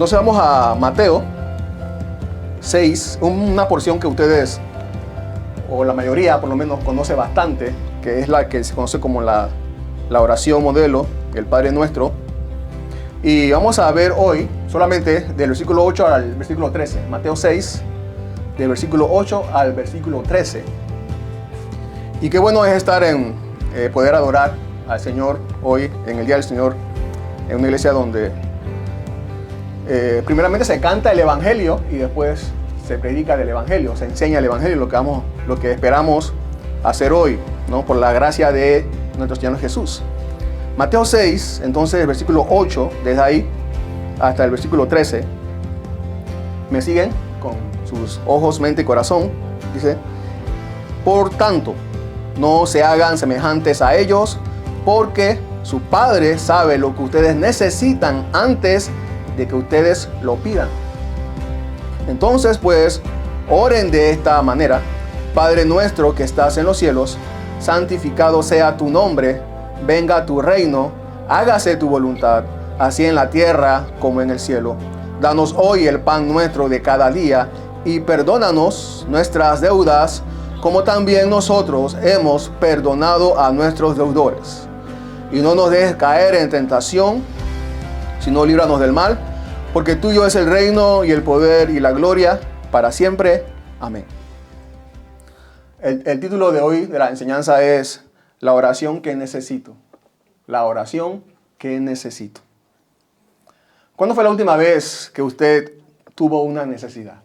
Entonces vamos a Mateo 6, una porción que ustedes, o la mayoría por lo menos, conoce bastante, que es la que se conoce como la oración modelo del Padre Nuestro. Y vamos a ver hoy solamente del versículo 8 al versículo 13. Mateo 6, del versículo 8 al versículo 13. Y qué bueno es estar en poder adorar al Señor hoy, en el Día del Señor, en una iglesia donde primeramente se canta el Evangelio y después se predica del Evangelio, se enseña el Evangelio, lo que esperamos hacer hoy, ¿no? Por la gracia de nuestro Señor Jesús. Mateo 6, entonces el versículo 8, desde ahí hasta el versículo 13. ¿Me siguen? Con sus ojos, mente y corazón. Dice: por tanto, no se hagan semejantes a ellos, porque su Padre sabe lo que ustedes necesitan antes de que ustedes lo pidan. Entonces, pues, oren de esta manera: Padre nuestro que estás en los cielos, santificado sea tu nombre, venga tu reino, hágase tu voluntad, así en la tierra como en el cielo. Danos hoy el pan nuestro de cada día, y perdónanos nuestras deudas, como también nosotros hemos perdonado a nuestros deudores. Y no nos dejes caer en tentación, sino líbranos del mal, porque tuyo es el reino y el poder y la gloria para siempre. Amén. El título de hoy de la enseñanza es la oración que necesito. La oración que necesito. ¿Cuándo fue la última vez que usted tuvo una necesidad?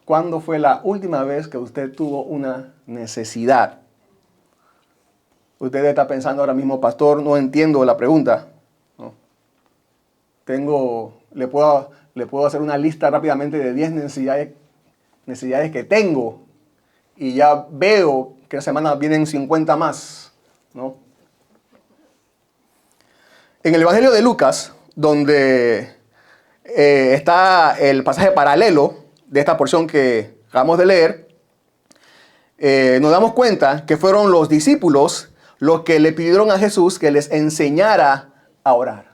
¿Cuándo fue la última vez que usted tuvo una necesidad? Usted está pensando ahora mismo: pastor, no entiendo la pregunta. ¿No? Le puedo hacer una lista rápidamente de 10 necesidades que tengo, y ya veo que la semana vienen 50 más, ¿no? En el Evangelio de Lucas, donde está el pasaje paralelo de esta porción que acabamos de leer, nos damos cuenta que fueron los discípulos los que le pidieron a Jesús que les enseñara a orar.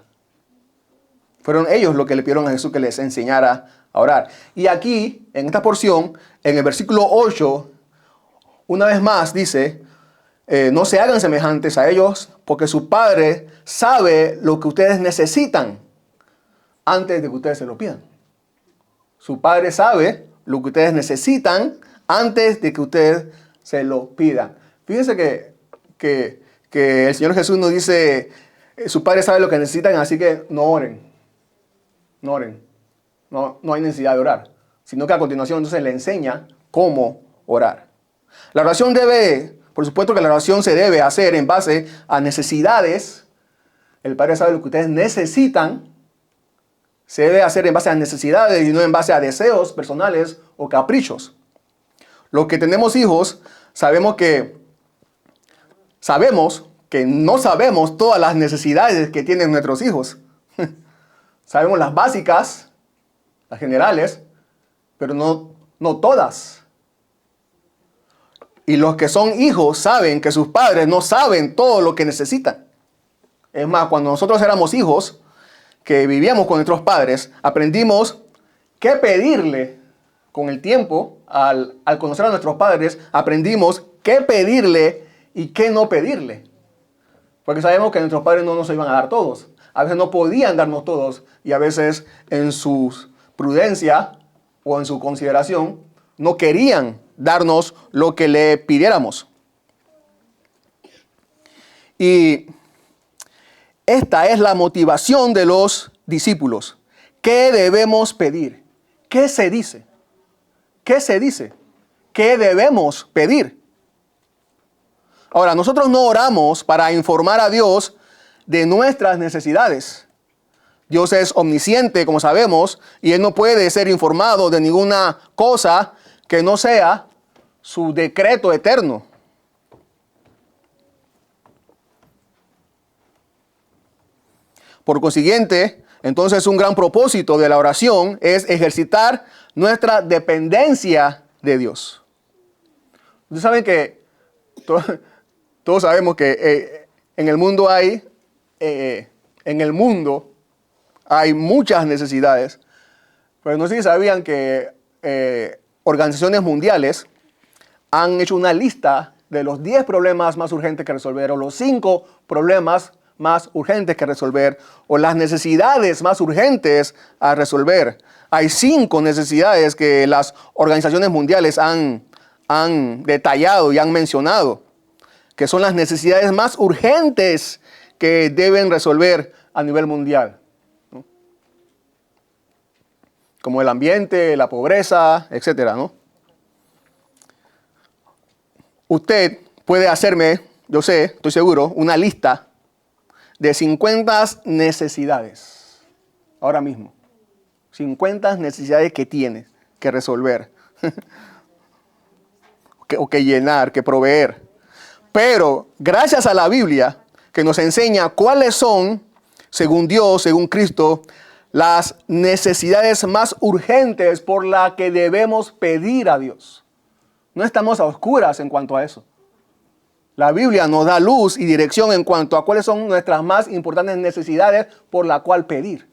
Fueron ellos los que le pidieron a Jesús que les enseñara a orar. Y aquí, en esta porción, en el versículo 8, una vez más dice: no se hagan semejantes a ellos, porque su Padre sabe lo que ustedes necesitan antes de que ustedes se lo pidan. Su Padre sabe lo que ustedes necesitan antes de que ustedes se lo pidan. Fíjense que el Señor Jesús nos dice: su Padre sabe lo que necesitan, así que no oren. No oren. No hay necesidad de orar. Sino que a continuación entonces le enseña cómo orar. La oración por supuesto que la oración se debe hacer en base a necesidades. El Padre sabe lo que ustedes necesitan. Se debe hacer en base a necesidades y no en base a deseos personales o caprichos. Los que tenemos hijos sabemos que no sabemos todas las necesidades que tienen nuestros hijos. Sabemos las básicas, las generales, pero no todas. Y los que son hijos saben que sus padres no saben todo lo que necesitan. Es más, cuando nosotros éramos hijos, que vivíamos con nuestros padres, aprendimos qué pedirle con el tiempo. Al conocer a nuestros padres, aprendimos qué pedirle y qué no pedirle. Porque sabemos que nuestros padres no nos iban a dar todos. A veces no podían darnos todos, y a veces en su prudencia o en su consideración no querían darnos lo que le pidiéramos. Y esta es la motivación de los discípulos. ¿Qué debemos pedir? ¿Qué se dice? ¿Qué se dice? ¿Qué debemos pedir? Ahora, nosotros no oramos para informar a Dios de nuestras necesidades. Dios es omnisciente, como sabemos, y Él no puede ser informado de ninguna cosa que no sea su decreto eterno. Por consiguiente, entonces un gran propósito de la oración es ejercitar nuestra dependencia de Dios. Ustedes saben que todos sabemos que en el mundo Hay muchas necesidades. Pero no sé si sabían que organizaciones mundiales han hecho una lista de los 10 problemas más urgentes que resolver, o los 5 problemas más urgentes que resolver, o las necesidades más urgentes a resolver. Hay 5 necesidades que las organizaciones mundiales han detallado y han mencionado, que son las necesidades más urgentes que deben resolver a nivel mundial, ¿no? Como el ambiente, la pobreza, etcétera, ¿no? Usted puede hacerme, yo sé, estoy seguro, una lista de 50 necesidades ahora mismo. 50 necesidades que tiene que resolver, o que llenar, que proveer. Pero gracias a la Biblia, que nos enseña cuáles son, según Dios, según Cristo, las necesidades más urgentes por las que debemos pedir a Dios. No estamos a oscuras en cuanto a eso. La Biblia nos da luz y dirección en cuanto a cuáles son nuestras más importantes necesidades por la cual pedir.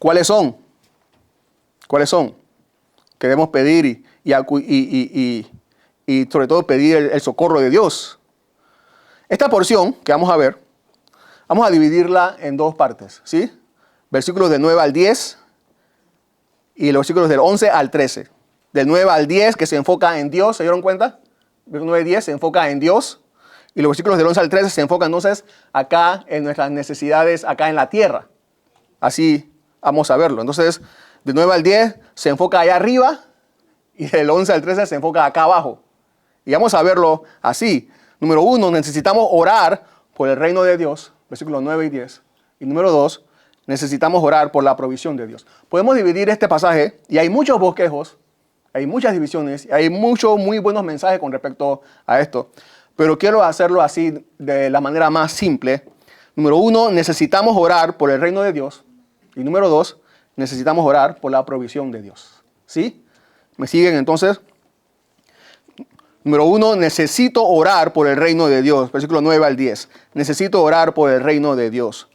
¿Cuáles son? ¿Cuáles son? Que debemos pedir y sobre todo pedir el socorro de Dios. Esta porción que vamos a ver, vamos a dividirla en 2 partes, ¿sí? Versículos del 9 al 10 y los versículos del 11 al 13. Del 9 al 10 que se enfoca en Dios, ¿se dieron cuenta? Del 9 al 10 se enfoca en Dios y los versículos del 11 al 13 se enfocan entonces acá en nuestras necesidades acá en la tierra. Así vamos a verlo. Entonces, del 9 al 10 se enfoca allá arriba y del 11 al 13 se enfoca acá abajo. Y vamos a verlo así. Número 1, necesitamos orar por el reino de Dios, versículos 9 y 10. Y número 2, necesitamos orar por la provisión de Dios. Podemos dividir este pasaje y hay muchos bosquejos, hay muchas divisiones, hay muchos muy buenos mensajes con respecto a esto. Pero quiero hacerlo así de la manera más simple. Número 1, necesitamos orar por el reino de Dios. Y número 2, necesitamos orar por la provisión de Dios. ¿Sí? ¿Me siguen entonces? Número 1, necesito orar por el reino de Dios. Versículo 9 al 10. Necesito orar por el reino de Dios.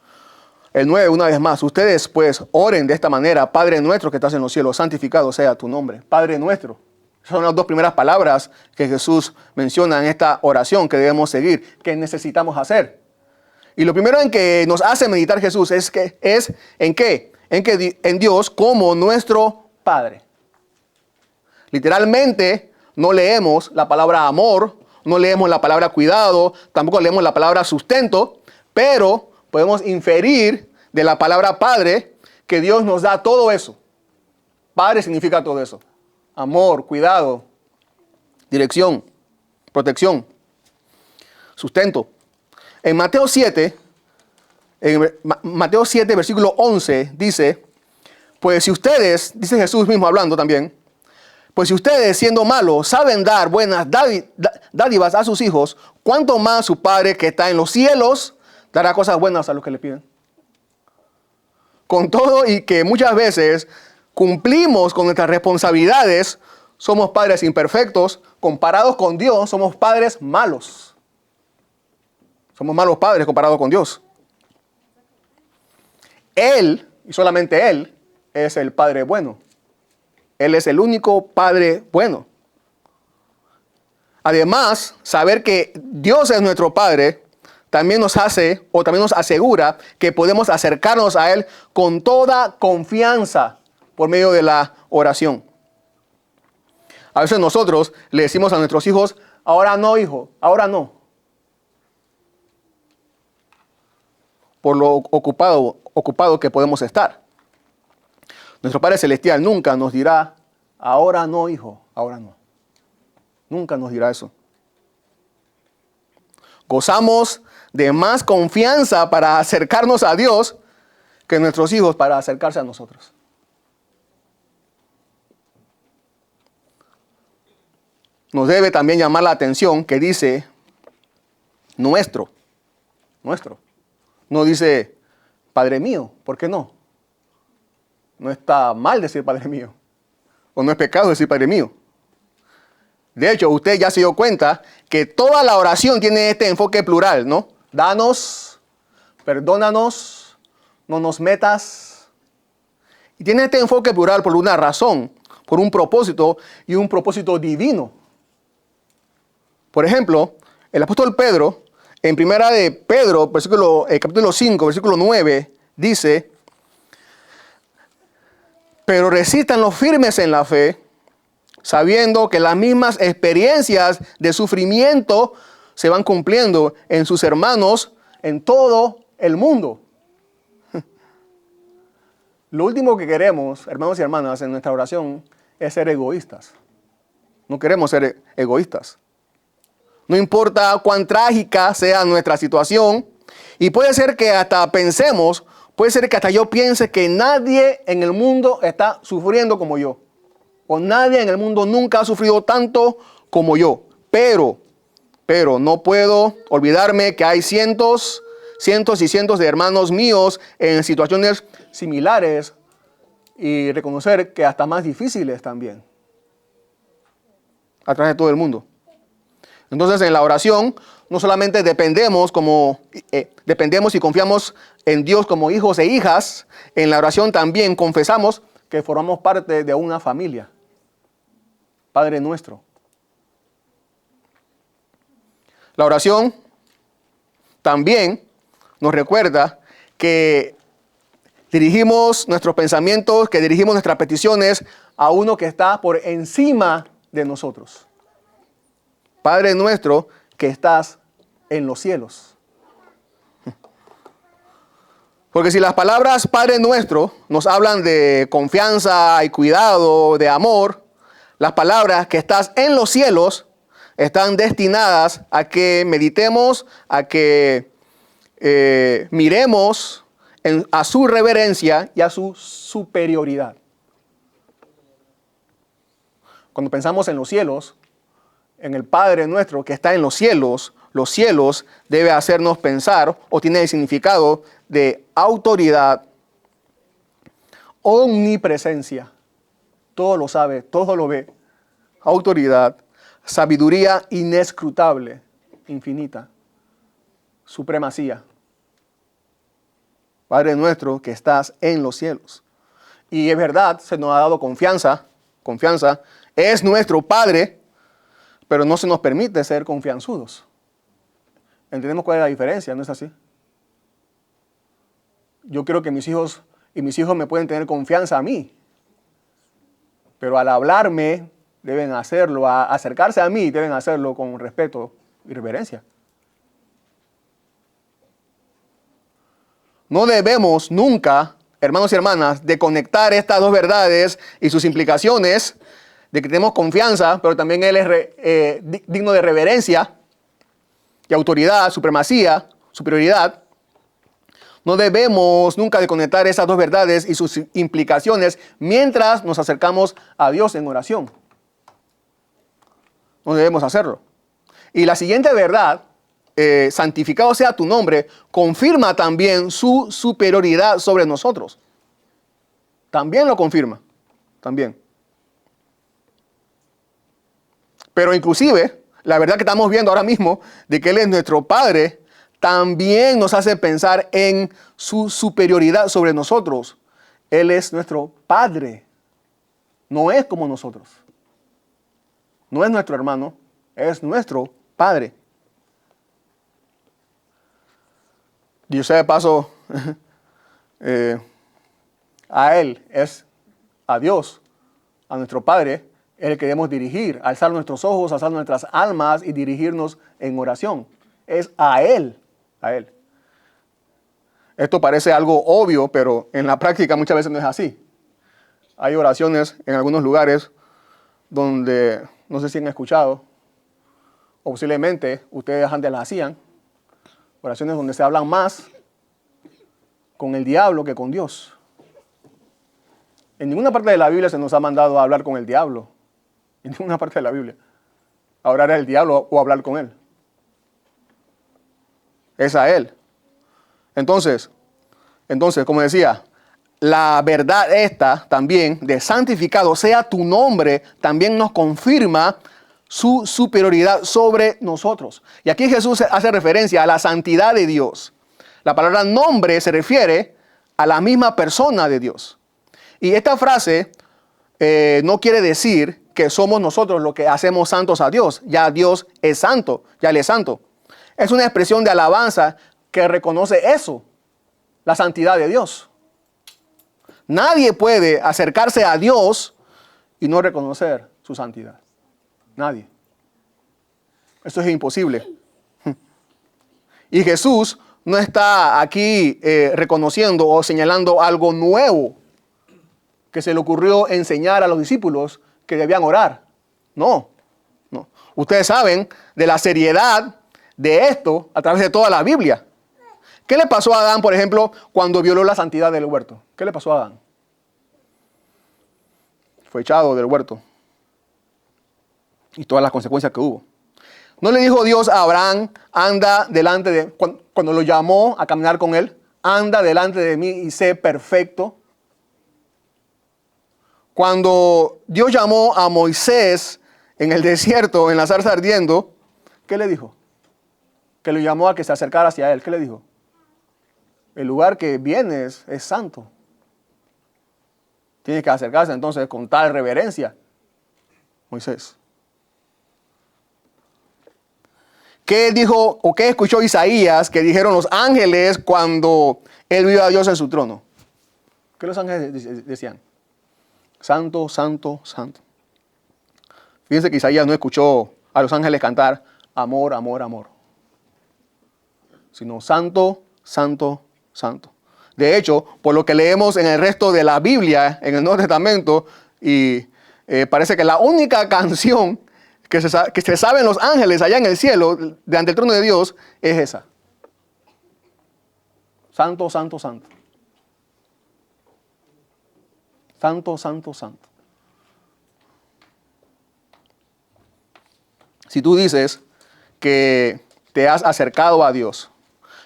El 9, una vez más. Ustedes pues oren de esta manera. Padre nuestro que estás en los cielos, santificado sea tu nombre. Padre nuestro. Son las 2 primeras palabras que Jesús menciona en esta oración que debemos seguir, que necesitamos hacer. Y lo primero en que nos hace meditar Jesús es ¿en qué? En Dios como nuestro Padre. Literalmente no leemos la palabra amor, no leemos la palabra cuidado, tampoco leemos la palabra sustento, pero podemos inferir de la palabra Padre que Dios nos da todo eso. Padre significa todo eso. Amor, cuidado, dirección, protección, sustento. En Mateo 7, versículo 11, dice, pues si ustedes, dice Jesús mismo hablando también, pues si ustedes siendo malos saben dar buenas dádivas a sus hijos, ¿cuánto más su Padre que está en los cielos dará cosas buenas a los que le piden? Con todo y que muchas veces cumplimos con nuestras responsabilidades, somos padres imperfectos, comparados con Dios, somos padres malos. Somos malos padres comparados con Dios. Él, y solamente Él, es el Padre bueno. Él es el único Padre bueno. Además, saber que Dios es nuestro Padre también nos hace, o también nos asegura que podemos acercarnos a Él con toda confianza por medio de la oración. A veces nosotros le decimos a nuestros hijos, ahora no, hijo, ahora no. Por lo ocupado que podemos estar. Nuestro Padre Celestial nunca nos dirá, ahora no, hijo, ahora no. Nunca nos dirá eso. Gozamos de más confianza para acercarnos a Dios que nuestros hijos para acercarse a nosotros. Nos debe también llamar la atención que dice nuestro. No dice Padre mío, ¿por qué no? No está mal decir Padre mío. O no es pecado decir Padre mío. De hecho, usted ya se dio cuenta que toda la oración tiene este enfoque plural, ¿no? danos, perdónanos, no nos metas. Y tiene este enfoque plural por una razón, por un propósito y un propósito divino. Por ejemplo, el apóstol Pedro, en primera de Pedro, capítulo 5, versículo 9, dice: pero resistan los firmes en la fe, sabiendo que las mismas experiencias de sufrimiento se van cumpliendo en sus hermanos en todo el mundo. Lo último que queremos, hermanos y hermanas, en nuestra oración es ser egoístas. No queremos ser egoístas. No importa cuán trágica sea nuestra situación, y puede ser que hasta pensemos, puede ser que hasta yo piense que nadie en el mundo está sufriendo como yo. O nadie en el mundo nunca ha sufrido tanto como yo. Pero no puedo olvidarme que hay cientos y cientos de hermanos míos en situaciones similares y reconocer que hasta más difíciles también. A través de todo el mundo. Entonces, en la oración no solamente dependemos y confiamos en Dios como hijos e hijas, en la oración también confesamos que formamos parte de una familia. Padre nuestro. La oración también nos recuerda que dirigimos nuestros pensamientos, que dirigimos nuestras peticiones a uno que está por encima de nosotros. Padre nuestro que estás en los cielos. Porque si las palabras Padre nuestro nos hablan de confianza y cuidado, de amor, las palabras que estás en los cielos están destinadas a que meditemos, a que miremos a su reverencia y a su superioridad. Cuando pensamos en los cielos, en el Padre nuestro que está en los cielos debe hacernos pensar o tiene el significado de autoridad, omnipresencia, todo lo sabe, todo lo ve, autoridad, sabiduría inescrutable, infinita, supremacía. Padre nuestro que estás en los cielos. Y es verdad, se nos ha dado confianza, es nuestro Padre, pero no se nos permite ser confianzudos. ¿Entendemos cuál es la diferencia? ¿No es así? Yo creo que mis hijos me pueden tener confianza a mí, pero al hablarme deben hacerlo, a acercarse a mí deben hacerlo con respeto y reverencia. No debemos nunca, hermanos y hermanas, de conectar estas dos verdades y sus implicaciones de que tenemos confianza, pero también Él es digno de reverencia y autoridad, supremacía, superioridad. No debemos nunca de conectar esas dos verdades y sus implicaciones mientras nos acercamos a Dios en oración. No debemos hacerlo. Y la siguiente verdad, santificado sea tu nombre, confirma también su superioridad sobre nosotros. También lo confirma. También. Pero inclusive, la verdad que estamos viendo ahora mismo de que Él es nuestro Padre, también nos hace pensar en su superioridad sobre nosotros. Él es nuestro Padre. No es como nosotros. No es nuestro hermano, es nuestro Padre. Dicho sea de paso, a Él es a Dios, a nuestro Padre, es el que debemos dirigir, alzar nuestros ojos, alzar nuestras almas y dirigirnos en oración. Es a Él, a Él. Esto parece algo obvio, pero en la práctica muchas veces no es así. Hay oraciones en algunos lugares donde, no sé si han escuchado, o posiblemente ustedes antes las hacían, oraciones donde se hablan más con el diablo que con Dios. En ninguna parte de la Biblia se nos ha mandado a hablar con el diablo. En ninguna parte de la Biblia. A orar al diablo o hablar con él. Es a Él. Entonces, como decía, la verdad esta también de santificado sea tu nombre, también nos confirma su superioridad sobre nosotros. Y aquí Jesús hace referencia a la santidad de Dios. La palabra nombre se refiere a la misma persona de Dios. Y esta frase no quiere decir que somos nosotros los que hacemos santos a Dios. Ya Dios es santo, ya Él es santo. Es una expresión de alabanza que reconoce eso, la santidad de Dios. Nadie puede acercarse a Dios y no reconocer su santidad. Nadie. Eso es imposible. Y Jesús no está aquí reconociendo o señalando algo nuevo que se le ocurrió enseñar a los discípulos que debían orar. No, no. Ustedes saben de la seriedad de esto a través de toda la Biblia. ¿Qué le pasó a Adán, por ejemplo, cuando violó la santidad del huerto? ¿Qué le pasó a Adán? Fue echado del huerto. Y todas las consecuencias que hubo. ¿No le dijo Dios a Abraham, anda delante de... Cuando lo llamó a caminar con él, anda delante de mí y sé perfecto? Cuando Dios llamó a Moisés en el desierto, en la zarza ardiendo, ¿qué le dijo? Que lo llamó a que se acercara hacia él. ¿Qué le dijo? El lugar que vienes es santo. Tienes que acercarse entonces con tal reverencia, Moisés. ¿Qué dijo o qué escuchó Isaías que dijeron los ángeles cuando él vio a Dios en su trono? ¿Qué los ángeles decían? Santo, santo, santo. Fíjense que Isaías no escuchó a los ángeles cantar amor, amor, amor. Sino santo, santo, santo. De hecho, por lo que leemos en el resto de la Biblia, en el Nuevo Testamento, y parece que la única canción que se saben los ángeles allá en el cielo, delante del trono de Dios, es esa. Santo, santo, santo. Santo, santo, santo. Si tú dices que te has acercado a Dios,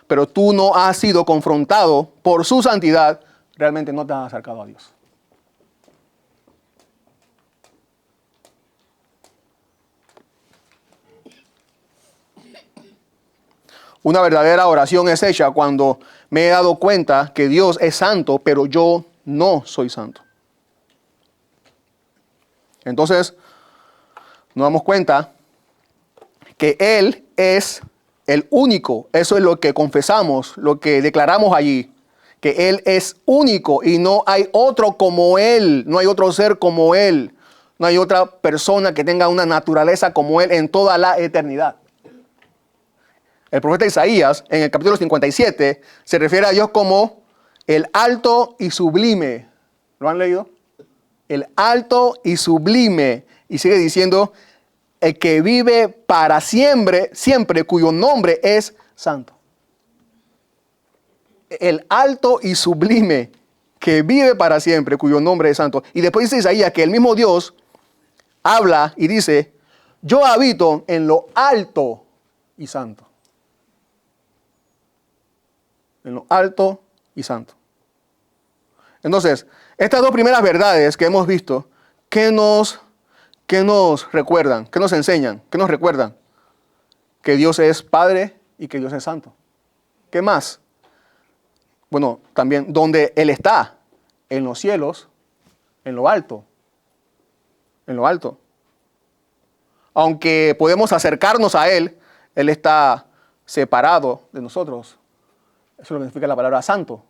pero tú no has sido confrontado por su santidad, realmente no te has acercado a Dios. Una verdadera oración es hecha cuando me he dado cuenta que Dios es santo, pero yo no soy santo. Entonces, nos damos cuenta que Él es el único. Eso es lo que confesamos, lo que declaramos allí. Que Él es único y no hay otro como Él. No hay otro ser como Él. No hay otra persona que tenga una naturaleza como Él en toda la eternidad. El profeta Isaías, en el capítulo 57, se refiere a Dios como el alto y sublime. ¿Lo han leído? El alto y sublime. Y sigue diciendo, el que vive para siempre, siempre, cuyo nombre es santo. El alto y sublime, que vive para siempre, cuyo nombre es santo. Y después dice Isaías que el mismo Dios habla y dice, yo habito en lo alto y santo. En lo alto y santo. Entonces, estas dos primeras verdades que hemos visto, ¿qué nos recuerdan? ¿Qué nos enseñan? ¿Qué nos recuerdan? Que Dios es Padre y que Dios es Santo. ¿Qué más? Bueno, también donde Él está, en los cielos, en lo alto. En lo alto. Aunque podemos acercarnos a Él, Él está separado de nosotros. Eso es lo que significa la palabra santo.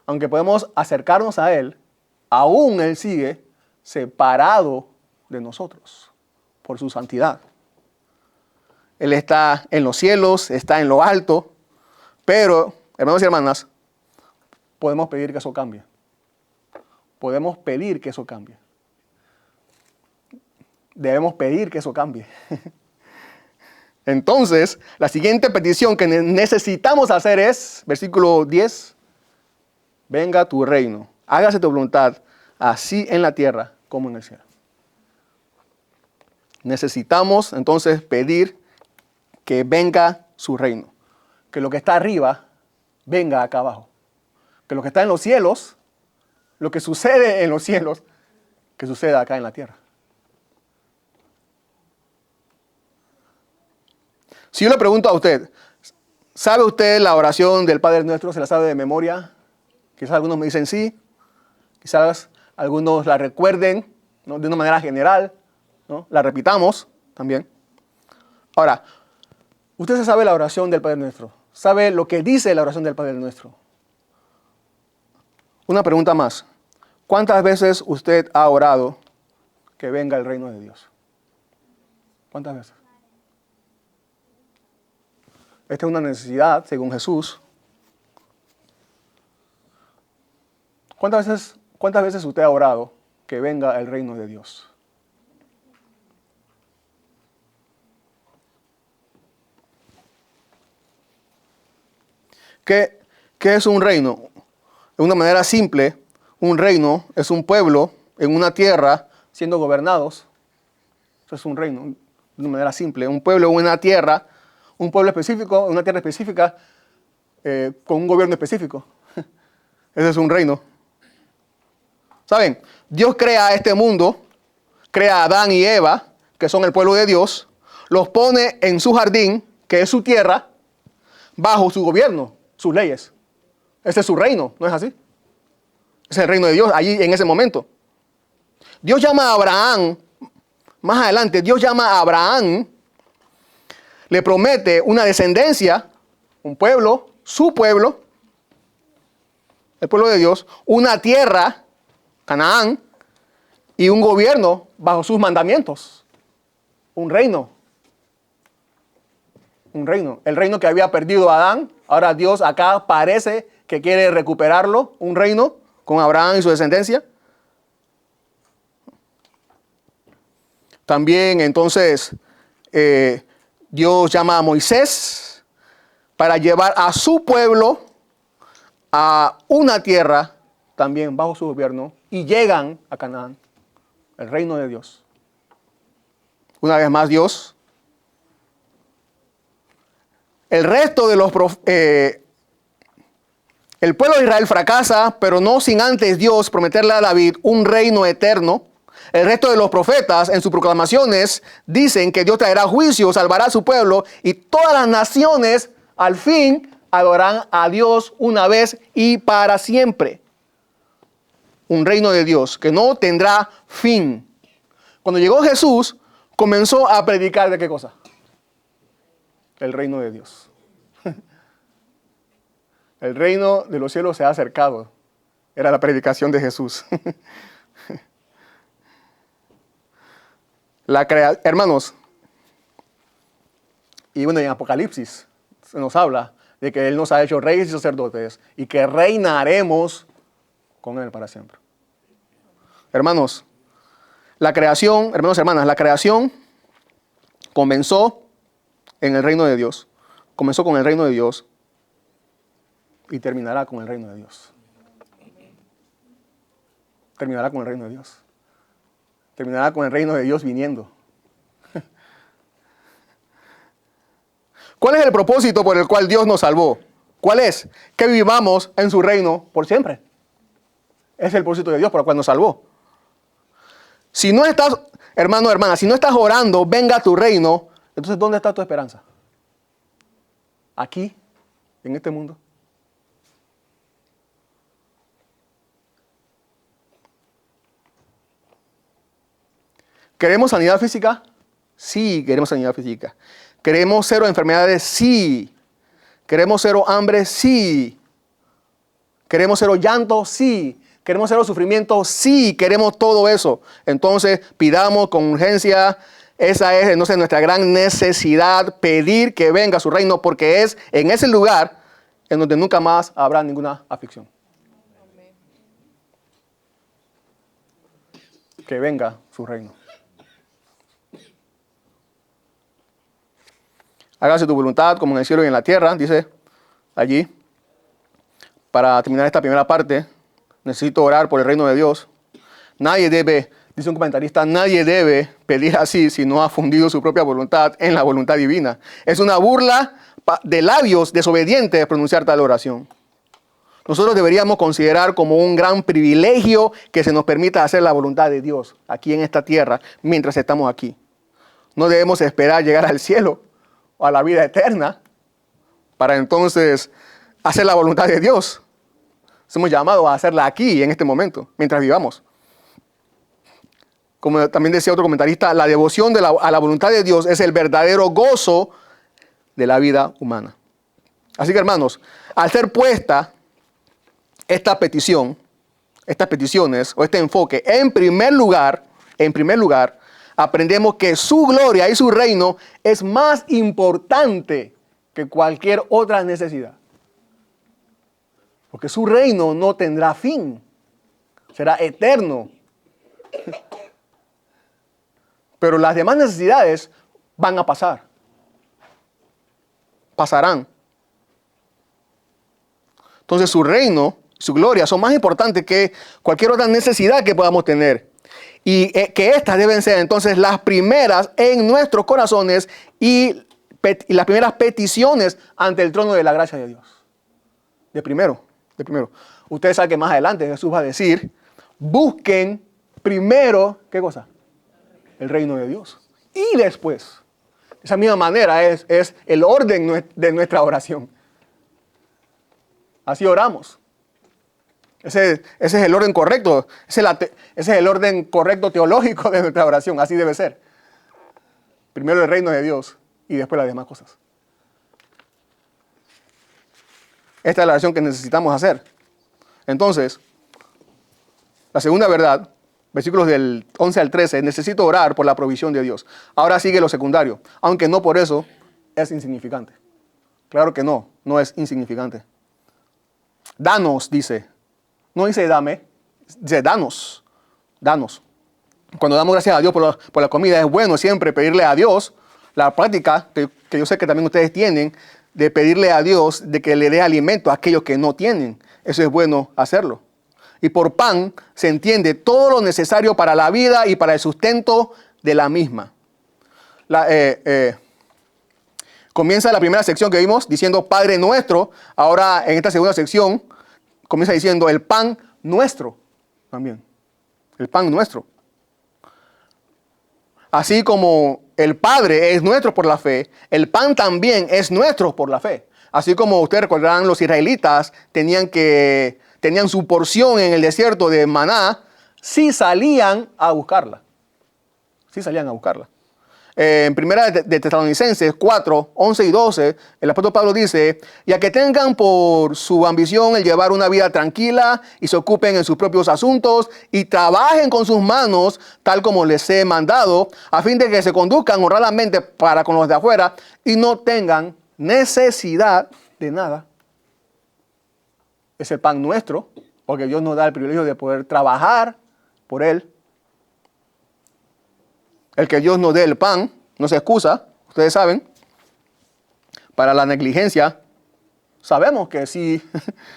Aunque podemos acercarnos a Él, aún Él sigue separado de nosotros por su santidad. Él está en los cielos, está en lo alto, pero, hermanos y hermanas, podemos pedir que eso cambie. Podemos pedir que eso cambie. Debemos pedir que eso cambie. Entonces, la siguiente petición que necesitamos hacer es, versículo 10, venga tu reino, hágase tu voluntad, así en la tierra como en el cielo. Necesitamos entonces pedir que venga su reino, que lo que está arriba venga acá abajo, que lo que está en los cielos, lo que sucede en los cielos, que suceda acá en la tierra. Si yo le pregunto a usted, ¿sabe usted la oración del Padre Nuestro? ¿Se la sabe de memoria? Quizás algunos me dicen sí. Quizás algunos la recuerden, ¿no?, de una manera general, ¿no? La repitamos también. Ahora, usted se sabe la oración del Padre Nuestro. ¿Sabe lo que dice la oración del Padre Nuestro? Una pregunta más. ¿Cuántas veces usted ha orado que venga el reino de Dios? ¿Cuántas veces? Esta es una necesidad, según Jesús. ¿Cuántas veces usted ha orado que venga el reino de Dios? ¿Qué es un reino? De una manera simple, un reino es un pueblo en una tierra siendo gobernados. Eso es un reino, de una manera simple. Un pueblo en una tierra, un pueblo específico, en una tierra específica, con un gobierno específico. Ese es un reino. ¿Saben? Dios crea este mundo, crea a Adán y Eva, que son el pueblo de Dios, los pone en su jardín, que es su tierra, bajo su gobierno, sus leyes. Ese es su reino, ¿no es así? Ese es el reino de Dios allí en ese momento. Dios llama a Abraham, más adelante, Dios llama a Abraham, le promete una descendencia, un pueblo, su pueblo, el pueblo de Dios, una tierra, Canaán, y un gobierno bajo sus mandamientos. Un reino. Un reino. El reino que había perdido Adán, ahora Dios acá parece que quiere recuperarlo, un reino con Abraham y su descendencia. También entonces Dios llama a Moisés para llevar a su pueblo a una tierra también bajo su gobierno y llegan a Canaán, el reino de Dios. Una vez más Dios. El resto de los el pueblo de Israel fracasa, pero no sin antes Dios prometerle a David un reino eterno. El resto de los profetas en sus proclamaciones dicen que Dios traerá juicio, salvará a su pueblo y todas las naciones al fin adorarán a Dios una vez y para siempre. Un reino de Dios que no tendrá fin. Cuando llegó Jesús, comenzó a predicar ¿de qué cosa? El reino de Dios. El reino de los cielos se ha acercado. Era la predicación de Jesús. Hermanos, y bueno, en Apocalipsis se nos habla de que Él nos ha hecho reyes y sacerdotes y que reinaremos con Él para siempre. Hermanos, la creación, hermanos y hermanas, la creación comenzó en el reino de Dios. Comenzó con el reino de Dios y terminará con el reino de Dios. Terminará con el reino de Dios. Terminará con el reino de Dios viniendo. ¿Cuál es el propósito por el cual Dios nos salvó? ¿Cuál es? Que vivamos en su reino por siempre. Ese es el propósito de Dios por el cual nos salvó. Si no estás, hermano, hermana, si no estás orando, venga a tu reino, entonces ¿dónde está tu esperanza? Aquí, en este mundo. ¿Queremos sanidad física? Sí, queremos sanidad física. ¿Queremos cero enfermedades? Sí. ¿Queremos cero hambre? Sí. ¿Queremos cero llanto? Sí. ¿Queremos cero sufrimiento? Sí, queremos todo eso. Entonces, pidamos con urgencia. Esa es entonces nuestra gran necesidad, pedir que venga a su reino, porque es en ese lugar en donde nunca más habrá ninguna aflicción. Que venga su reino. Hágase tu voluntad como en el cielo y en la tierra, dice allí. Para terminar esta primera parte, necesito orar por el reino de Dios. Nadie debe, dice un comentarista, nadie debe pedir así si no ha fundido su propia voluntad en la voluntad divina. Es una burla de labios desobedientes pronunciar tal oración. Nosotros deberíamos considerar como un gran privilegio que se nos permita hacer la voluntad de Dios aquí en esta tierra mientras estamos aquí. No debemos esperar llegar al cielo o a la vida eterna para entonces hacer la voluntad de Dios. Somos llamados a hacerla aquí, en este momento, mientras vivamos. Como también decía otro comentarista, la devoción a la voluntad de Dios es el verdadero gozo de la vida humana. Así que, hermanos, al ser puesta esta petición, estas peticiones o este enfoque, en primer lugar, aprendemos que su gloria y su reino es más importante que cualquier otra necesidad. Porque su reino no tendrá fin, será eterno. Pero las demás necesidades van a pasar. Pasarán. Entonces su reino, su gloria son más importantes que cualquier otra necesidad que podamos tener. Y que estas deben ser entonces las primeras en nuestros corazones y las primeras peticiones ante el trono de la gracia de Dios. De primero. Ustedes saben que más adelante Jesús va a decir, busquen primero, ¿qué cosa? El reino de Dios. Y después, de esa misma manera es el orden de nuestra oración. Así oramos. Ese es el orden correcto. Ese es el orden correcto teológico de nuestra oración. Así debe ser. Primero el reino de Dios y después las demás cosas. Esta es la oración que necesitamos hacer. Entonces, la segunda verdad, versículos del 11 al 13, necesito orar por la provisión de Dios. Ahora sigue lo secundario, aunque no por eso es insignificante. Claro que no es insignificante. Danos, dice. No dice dame, dice danos. Cuando damos gracias a Dios por la comida, es bueno siempre pedirle a Dios, la práctica que yo sé que también ustedes tienen, de pedirle a Dios de que le dé alimento a aquellos que no tienen. Eso es bueno hacerlo. Y por pan se entiende todo lo necesario para la vida y para el sustento de la misma. Comienza la primera sección que vimos diciendo Padre nuestro. Ahora en esta segunda sección comienza diciendo el pan nuestro también. El pan nuestro. Así como el Padre es nuestro por la fe, el pan también es nuestro por la fe. Así como ustedes recordarán, los israelitas tenían su porción en el desierto de maná, sí salían a buscarla. En primera de Tesalonicenses 4, 11 y 12, el apóstol Pablo dice, ya que tengan por su ambición el llevar una vida tranquila y se ocupen en sus propios asuntos y trabajen con sus manos tal como les he mandado, a fin de que se conduzcan honradamente para con los de afuera y no tengan necesidad de nada. Es el pan nuestro, porque Dios nos da el privilegio de poder trabajar por Él. El que Dios nos dé el pan no se excusa, ustedes saben. Para la negligencia, sabemos que sí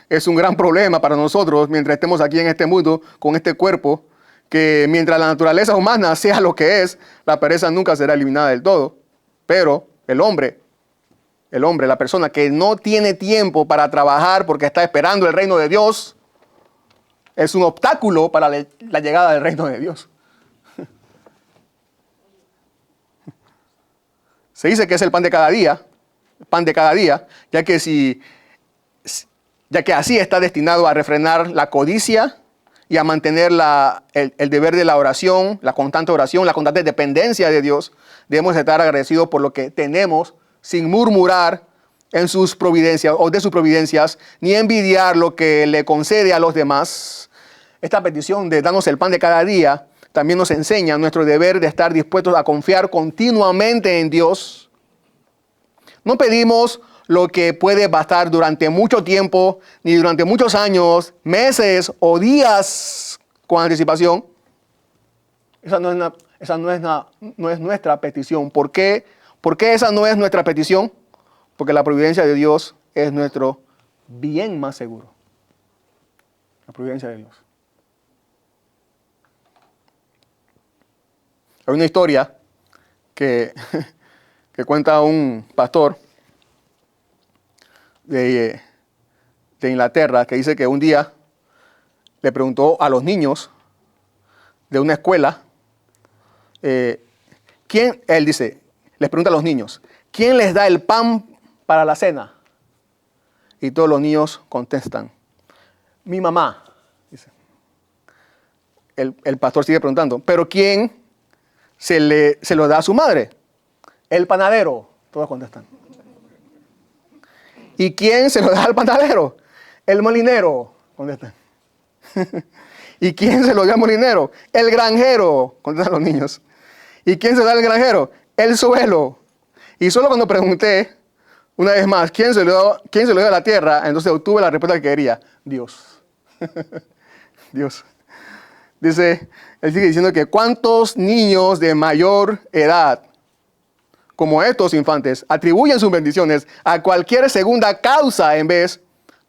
es un gran problema para nosotros mientras estemos aquí en este mundo con este cuerpo, que mientras la naturaleza humana sea lo que es, la pereza nunca será eliminada del todo. Pero el hombre, la persona que no tiene tiempo para trabajar porque está esperando el reino de Dios, es un obstáculo para la llegada del reino de Dios. Se dice que es el pan de cada día, ya que así está destinado a refrenar la codicia y a mantener el deber de la oración, la constante dependencia de Dios. Debemos estar agradecidos por lo que tenemos, sin murmurar en sus providencias o de sus providencias, ni envidiar lo que le concede a los demás. Esta petición de darnos el pan de cada día también nos enseña nuestro deber de estar dispuestos a confiar continuamente en Dios. No pedimos lo que puede bastar durante mucho tiempo, ni durante muchos años, meses o días con anticipación. Esa no es nuestra petición. ¿Por qué? ¿Por qué esa no es nuestra petición? Porque la providencia de Dios es nuestro bien más seguro. La providencia de Dios. Hay una historia que cuenta un pastor de Inglaterra que dice que un día le preguntó a los niños de una escuela, les pregunta a los niños, ¿quién les da el pan para la cena? Y todos los niños contestan, mi mamá. Dice. El pastor sigue preguntando, ¿pero quién se lo da a su madre? El panadero. Todos contestan. ¿Y quién se lo da al panadero? El molinero. Contestan. ¿Y quién se lo da al molinero? El granjero. Contestan los niños. ¿Y quién se lo da al granjero? El suelo. Y solo cuando pregunté, una vez más, ¿quién se lo dio a la tierra? Entonces obtuve la respuesta que quería. Dios. Dios. Dice, él sigue diciendo que ¿cuántos niños de mayor edad, como estos infantes, atribuyen sus bendiciones a cualquier segunda causa en vez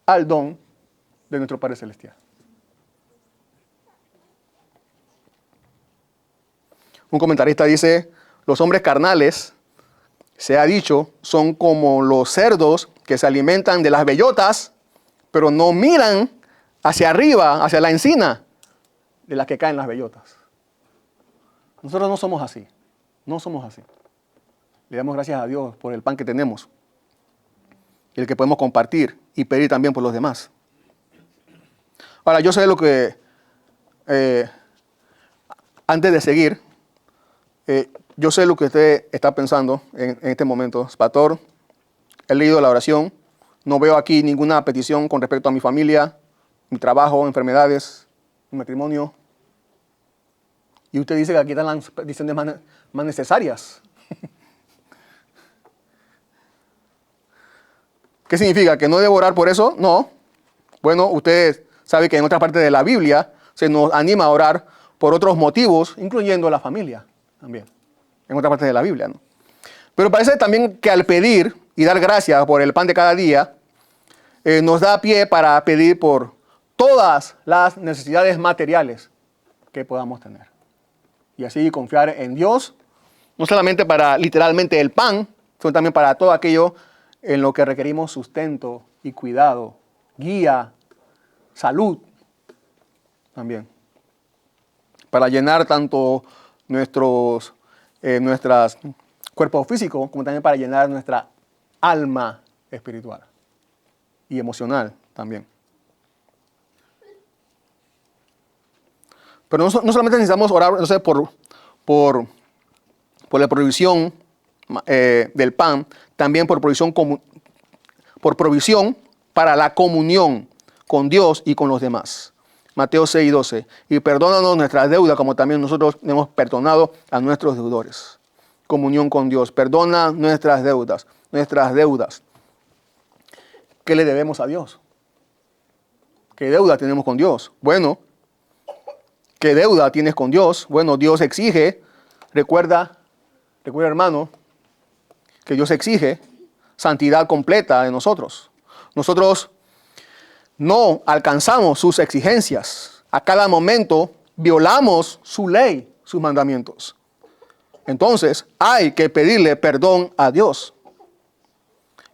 al don de nuestro Padre Celestial? Un comentarista dice, los hombres carnales, se ha dicho, son como los cerdos que se alimentan de las bellotas, pero no miran hacia arriba, hacia la encina de las que caen las bellotas. Nosotros no somos así. No somos así. Le damos gracias a Dios por el pan que tenemos, el que podemos compartir y pedir también por los demás. Ahora, yo sé lo que, antes de seguir, yo sé lo que usted está pensando en este momento. Pastor, he leído la oración, no veo aquí ninguna petición con respecto a mi familia, mi trabajo, enfermedades, mi matrimonio. Y usted dice que aquí están las peticiones más necesarias. ¿Qué significa? ¿Que no debo orar por eso? No. Bueno, usted sabe que en otra parte de la Biblia se nos anima a orar por otros motivos, incluyendo la familia también. En otra parte de la Biblia, ¿no? Pero parece también que al pedir y dar gracias por el pan de cada día, nos da pie para pedir por todas las necesidades materiales que podamos tener. Y así confiar en Dios, no solamente para literalmente el pan, sino también para todo aquello en lo que requerimos sustento y cuidado, guía, salud también. Para llenar tanto nuestros cuerpos físicos como también para llenar nuestra alma espiritual y emocional también. Pero no solamente necesitamos orar, no sé, por la provisión del pan, también por provisión para la comunión con Dios y con los demás. Mateo 6:12. Y perdónanos nuestras deudas como también nosotros hemos perdonado a nuestros deudores. Comunión con Dios. Perdona nuestras deudas. ¿Qué le debemos a Dios? ¿Qué deuda tenemos con Dios? Bueno, ¿qué deuda tienes con Dios? Bueno, Dios exige, recuerda hermano, que Dios exige santidad completa de nosotros. Nosotros no alcanzamos sus exigencias. A cada momento violamos su ley, sus mandamientos. Entonces hay que pedirle perdón a Dios.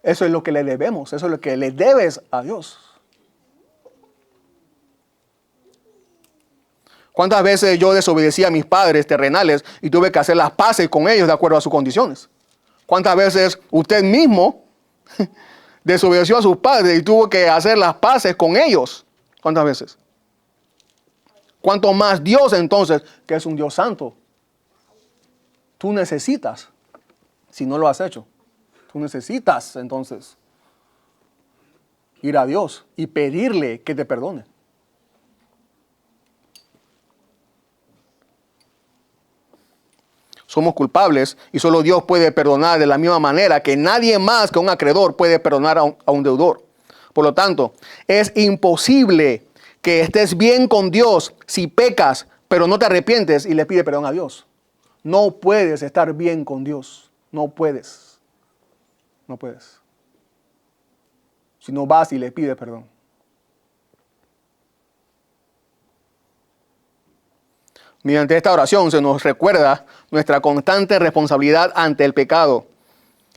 Eso es lo que le debemos, eso es lo que le debes a Dios. ¿Cuántas veces yo desobedecí a mis padres terrenales y tuve que hacer las paces con ellos de acuerdo a sus condiciones? ¿Cuántas veces usted mismo desobedeció a sus padres y tuvo que hacer las paces con ellos? ¿Cuántas veces? ¿Cuánto más Dios entonces, que es un Dios santo? Tú necesitas, si no lo has hecho, tú necesitas entonces ir a Dios y pedirle que te perdone. Somos culpables y solo Dios puede perdonar de la misma manera que nadie más que un acreedor puede perdonar a un deudor. Por lo tanto, es imposible que estés bien con Dios si pecas, pero no te arrepientes y le pides perdón a Dios. No puedes estar bien con Dios. No puedes. No puedes. Si no vas y le pides perdón. Mediante esta oración se nos recuerda nuestra constante responsabilidad ante el pecado.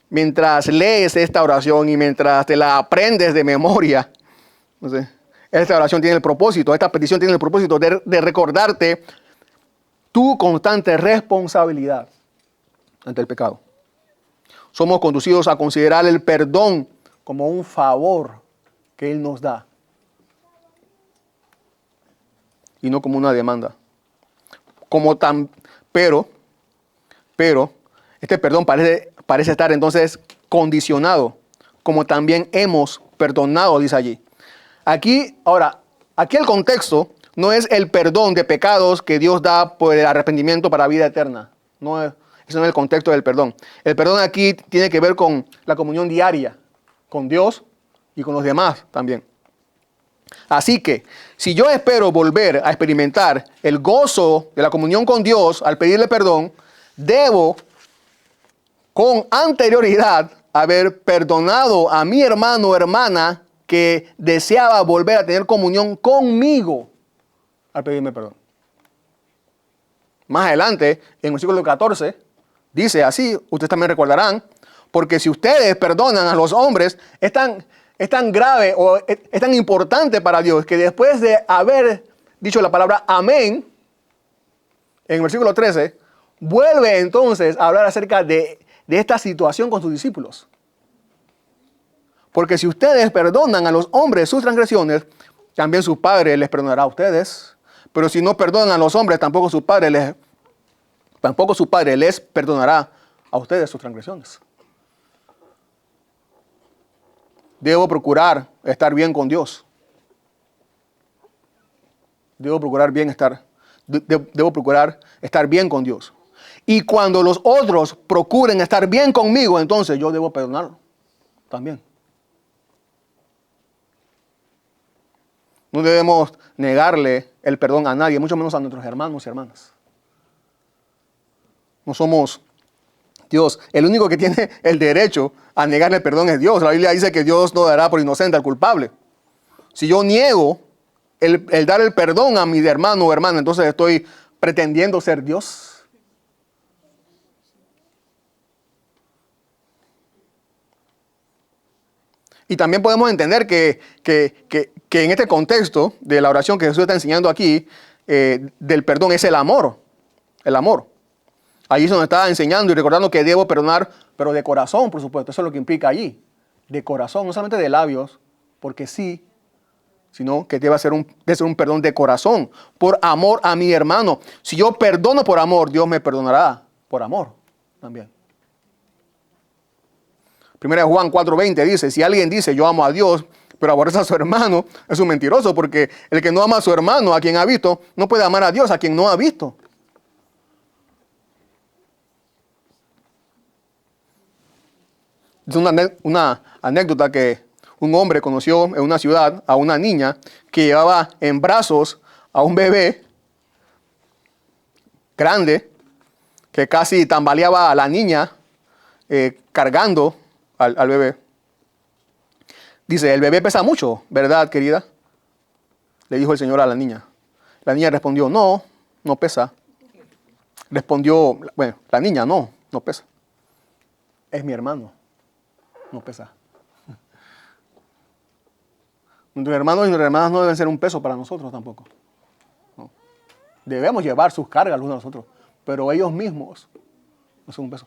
Mientras lees esta oración y mientras te la aprendes de memoria, no sé, esta oración tiene el propósito, esta petición tiene el propósito de recordarte tu constante responsabilidad ante el pecado. somos conducidos a considerar el perdón como un favor que Él nos da y no como una demanda. Pero este perdón parece estar entonces condicionado, como también hemos perdonado, dice allí. Aquí el contexto no es el perdón de pecados que Dios da por el arrepentimiento para vida eterna. Ese no es el contexto del perdón. El perdón aquí tiene que ver con la comunión diaria con Dios y con los demás también. Así que, si yo espero volver a experimentar el gozo de la comunión con Dios al pedirle perdón, debo con anterioridad haber perdonado a mi hermano o hermana que deseaba volver a tener comunión conmigo al pedirme perdón. Más adelante, en el versículo 14, dice así, ustedes también recordarán, porque si ustedes perdonan a los hombres, es tan grave o es tan importante para Dios que después de haber dicho la palabra amén, en el versículo 13, vuelve entonces a hablar acerca de esta situación con sus discípulos. Porque si ustedes perdonan a los hombres sus transgresiones, también su Padre les perdonará a ustedes. Pero si no perdonan a los hombres, tampoco su Padre les perdonará a ustedes sus transgresiones. Debo procurar estar bien con Dios. Debo procurar estar bien con Dios. Y cuando los otros procuren estar bien conmigo, entonces yo debo perdonarlo también. No debemos negarle el perdón a nadie, mucho menos a nuestros hermanos y hermanas. No somos Dios. El único que tiene el derecho a negarle el perdón es Dios. La Biblia dice que Dios no dará por inocente al culpable. Si yo niego el dar el perdón a mi hermano o hermana, entonces estoy pretendiendo ser Dios. Y también podemos entender que en este contexto de la oración que Jesús está enseñando aquí, del perdón es el amor. El amor. Allí se nos está enseñando y recordando que debo perdonar, pero de corazón, por supuesto. Eso es lo que implica allí. De corazón, no solamente de labios, porque sí, sino que debe ser un perdón de corazón, por amor a mi hermano. Si yo perdono por amor, Dios me perdonará por amor también. 1 Juan 4:20 dice, si alguien dice yo amo a Dios, pero aborrece a su hermano, es un mentiroso, porque el que no ama a su hermano, a quien ha visto, no puede amar a Dios, a quien no ha visto. Es una anécdota que un hombre conoció en una ciudad a una niña que llevaba en brazos a un bebé grande que casi tambaleaba a la niña cargando al bebé. Dice, el bebé pesa mucho, ¿verdad, querida? Le dijo el Señor a la niña. La niña respondió, no pesa. Respondió, bueno, la niña no pesa. Es mi hermano. No pesa. Nuestros hermanos y nuestras hermanas no deben ser un peso para nosotros tampoco. No. Debemos llevar sus cargas los unos a los otros, pero ellos mismos no son un peso.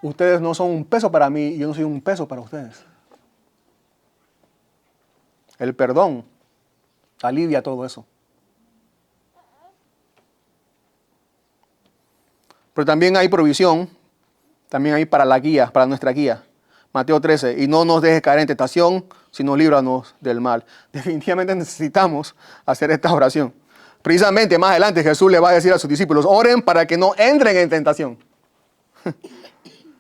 Ustedes no son un peso para mí y yo no soy un peso para ustedes. El perdón alivia todo eso. Pero también hay provisión, también hay para la guía, para nuestra guía. Mateo 13, y no nos dejes caer en tentación, sino líbranos del mal. Definitivamente necesitamos hacer esta oración. Precisamente más adelante Jesús le va a decir a sus discípulos, oren para que no entren en tentación.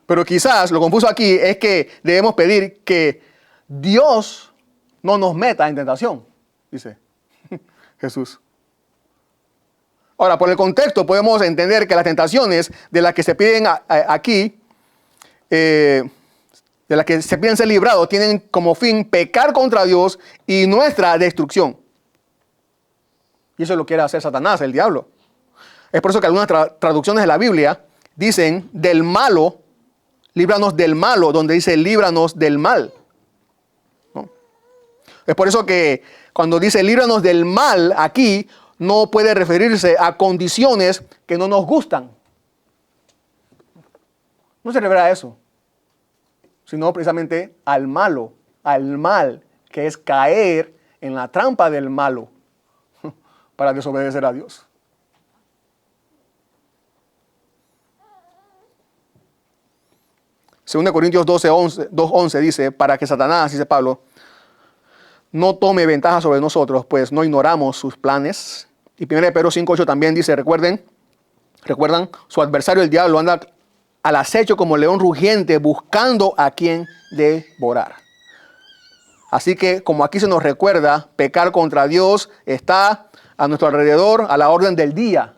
Pero quizás lo confuso aquí es que debemos pedir que Dios no nos meta en tentación, dice Jesús. Ahora, por el contexto podemos entender que las tentaciones de las que se piden aquí, de las que se piden ser librados, tienen como fin pecar contra Dios y nuestra destrucción. Y eso lo quiere hacer Satanás, el diablo. Es por eso que algunas traducciones de la Biblia dicen del malo, líbranos del malo, donde dice líbranos del mal. ¿No? Es por eso que cuando dice líbranos del mal aquí, no puede referirse a condiciones que no nos gustan. No se refiere a eso. sino precisamente al malo, al mal, que es caer en la trampa del malo para desobedecer a Dios. Segunda Corintios 2:11 dice, para que Satanás, dice Pablo, no tome ventaja sobre nosotros, pues no ignoramos sus planes. Y 1 Pedro 5:8 también dice, recuerdan, su adversario el diablo anda al acecho como león rugiente buscando a quien devorar. Así que como aquí se nos recuerda, pecar contra Dios está a nuestro alrededor, a la orden del día.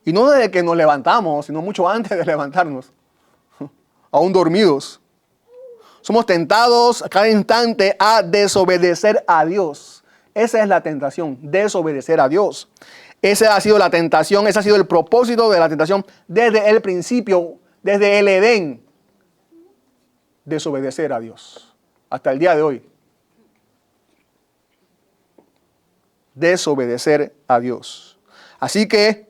Y no desde que nos levantamos, sino mucho antes de levantarnos, aún dormidos. Somos tentados a cada instante a desobedecer a Dios. Esa es la tentación, desobedecer a Dios. Esa ha sido la tentación, ese ha sido el propósito de la tentación desde el principio, desde el Edén. Desobedecer a Dios. Hasta el día de hoy. Desobedecer a Dios. Así que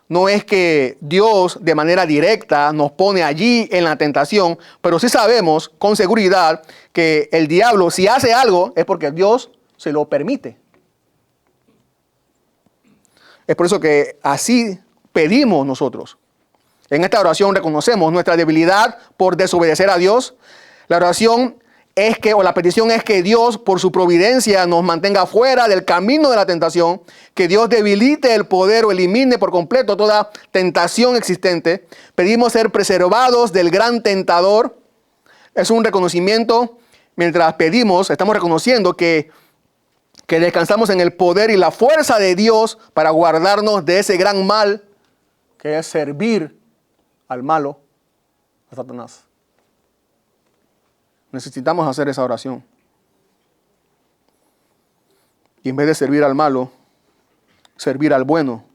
no es que Dios de manera directa nos pone allí en la tentación, pero sí sabemos con seguridad que el diablo, si hace algo, es porque Dios se lo permite. Es por eso que así pedimos nosotros. En esta oración reconocemos nuestra debilidad por desobedecer a Dios. La oración es que, o la petición es que Dios, por su providencia, nos mantenga fuera del camino de la tentación, que Dios debilite el poder o elimine por completo toda tentación existente. Pedimos ser preservados del gran tentador. Es un reconocimiento, mientras pedimos, estamos reconociendo que descansamos en el poder y la fuerza de Dios para guardarnos de ese gran mal, que es servir al malo, a Satanás. Necesitamos hacer esa oración. Y en vez de servir al malo, servir al bueno.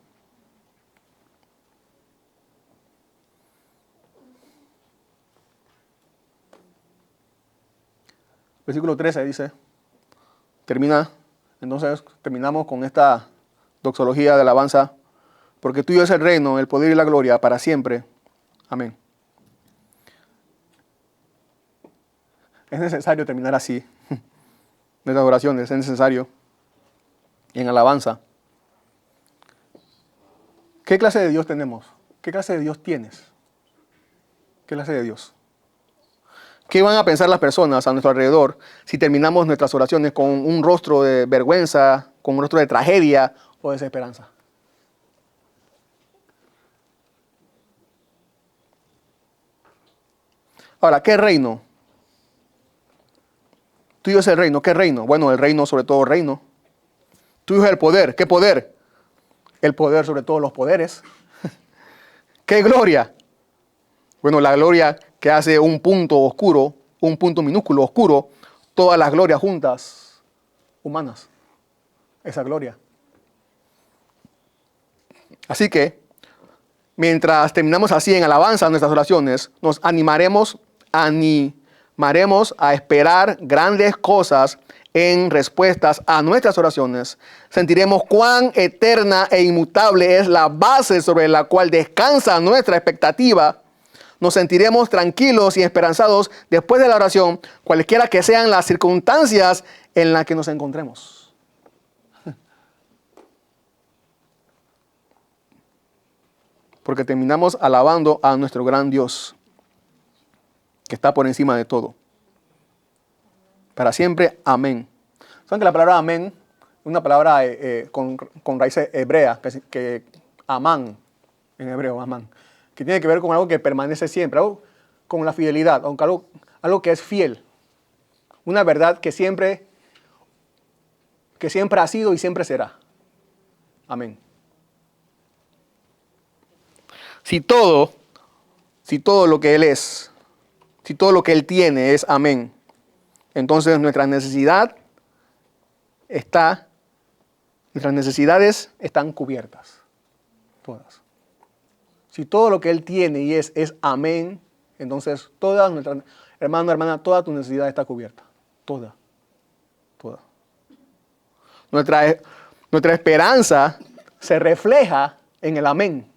Versículo 13 dice, terminamos con esta doxología de alabanza, porque tuyo es el reino, el poder y la gloria para siempre. Amén. Es necesario terminar así. Nuestras oraciones es necesario. En alabanza. ¿Qué clase de Dios tenemos? ¿Qué clase de Dios tienes? ¿Qué clase de Dios? ¿Qué van a pensar las personas a nuestro alrededor si terminamos nuestras oraciones con un rostro de vergüenza, con un rostro de tragedia o desesperanza? Ahora, ¿qué reino? Tuyo es el reino. ¿Qué reino? Bueno, el reino sobre todo reino. Tuyo es el poder. ¿Qué poder? El poder sobre todos los poderes. ¿Qué gloria? Bueno, la gloria que hace un punto oscuro, un punto minúsculo oscuro, todas las glorias juntas, humanas. Esa gloria. Así que, mientras terminamos así en alabanza nuestras oraciones, nos animaremos a esperar grandes cosas en respuestas a nuestras oraciones. Sentiremos cuán eterna e inmutable es la base sobre la cual descansa nuestra expectativa. Nos sentiremos tranquilos y esperanzados después de la oración, cualquiera que sean las circunstancias en las que nos encontremos. Porque terminamos alabando a nuestro gran Dios, que está por encima de todo. Para siempre, amén. ¿Saben que la palabra amén es una palabra con raíz hebrea, que amán, en hebreo, amán, que tiene que ver con algo que permanece siempre, algo con la fidelidad, algo que es fiel. Una verdad que siempre ha sido y siempre será. Amén. Si todo lo que Él es, si todo lo que Él tiene es amén, entonces nuestras necesidades están cubiertas. Todas. Si todo lo que Él tiene y es amén, entonces toda nuestra, hermana, toda tu necesidad está cubierta. Toda. Nuestra esperanza se refleja en el amén.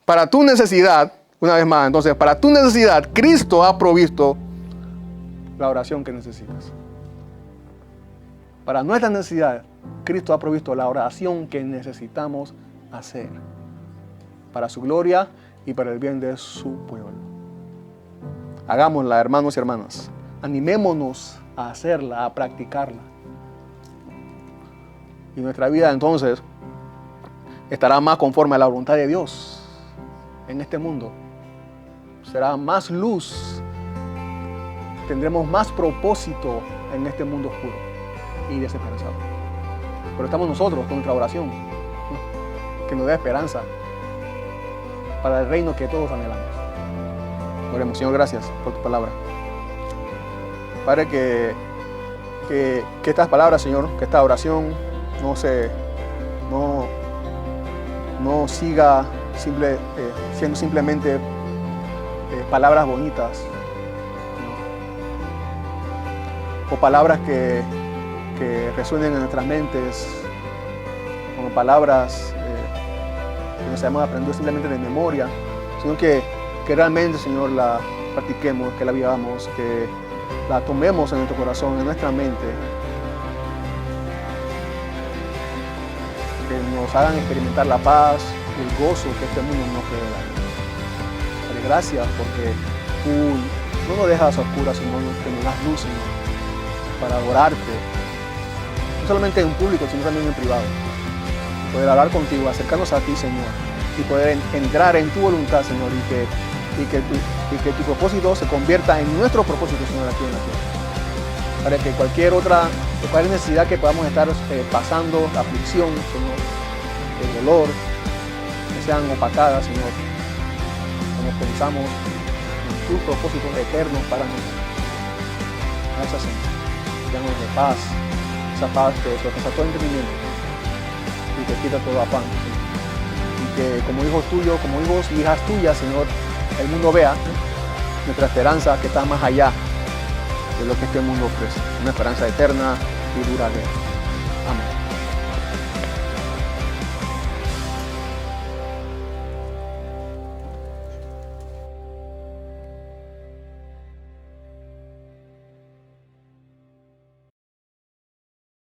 para tu necesidad, una vez más, entonces, para tu necesidad, Cristo ha provisto la oración que necesitas. Para nuestra necesidad, Cristo ha provisto la oración que necesitamos hacer para su gloria y para el bien de su pueblo. Hagámosla, hermanos y hermanas. Animémonos a hacerla, a practicarla. Y nuestra vida entonces estará más conforme a la voluntad de Dios en este mundo. Será más luz. Tendremos más propósito en este mundo oscuro y desesperanzado. Pero estamos nosotros con nuestra oración, que nos da esperanza para el reino que todos anhelamos. Oremos. Señor, gracias por tu palabra. Padre, que estas palabras, Señor, que esta oración no siga siendo simplemente palabras bonitas, o palabras que resuenen en nuestras mentes, como palabras que nos hayamos aprendido simplemente de memoria, sino que realmente, Señor, la practiquemos, que la vivamos, que la tomemos en nuestro corazón, en nuestra mente, que nos hagan experimentar la paz y el gozo que este mundo nos puede dar. Padre, gracias porque tú no nos dejas a oscuras, sino que nos das luz, Señor, para adorarte, no solamente en público, sino también en privado. Poder hablar contigo, acercarnos a ti, Señor, y poder entrar en tu voluntad, Señor, y que tu propósito se convierta en nuestro propósito, Señor, aquí en la tierra. Para que cualquier necesidad que podamos estar pasando, aflicción, Señor, el dolor, que sean opacadas, Señor, cuando pensamos en tus propósitos eternos para nosotros. Gracias, Señor. Danos de paz, esa paz que sobrepasa todo entendimiento y que quita todo afán, Señor. Y que como hijos tuyos, como hijos y hijas tuyas, Señor, el mundo vea nuestra esperanza que está más allá de lo que este mundo ofrece, una esperanza eterna y duradera.